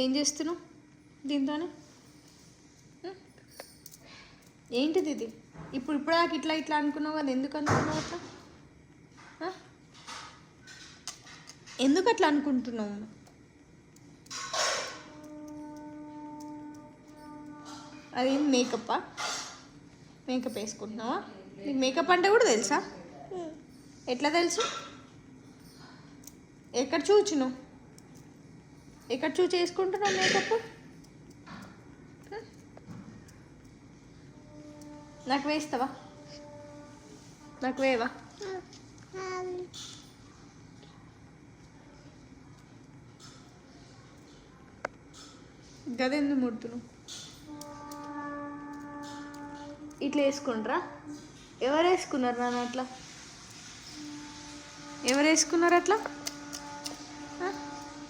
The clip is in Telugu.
ఏం చేస్తున్నావు దీంతోనే? ఏంటిది ఇది? ఇప్పుడు దాకా ఇట్లా ఇట్లా అనుకున్నావు కదా, ఎందుకు అనుకున్నావు అట్లా? ఎందుకు అట్లా అనుకుంటున్నావు? అది మేకప్పా? మేకప్ వేసుకుంటున్నావా? నీకు మేకప్ అంటే కూడా తెలుసా? ఎట్లా తెలుసు? ఎక్కడ చూచినావు? ఎక్కడ చూసి వేసుకుంటున్నావు మేకప్? నాకు వేస్తావా? నాకు వేవా? గదెందుకు ముడుతున్నావు? ఇట్లా వేసుకుంటారా? ఎవరు వేసుకున్నారు నాన్న అట్లా? ఎవరు వేసుకున్నారు అట్లా?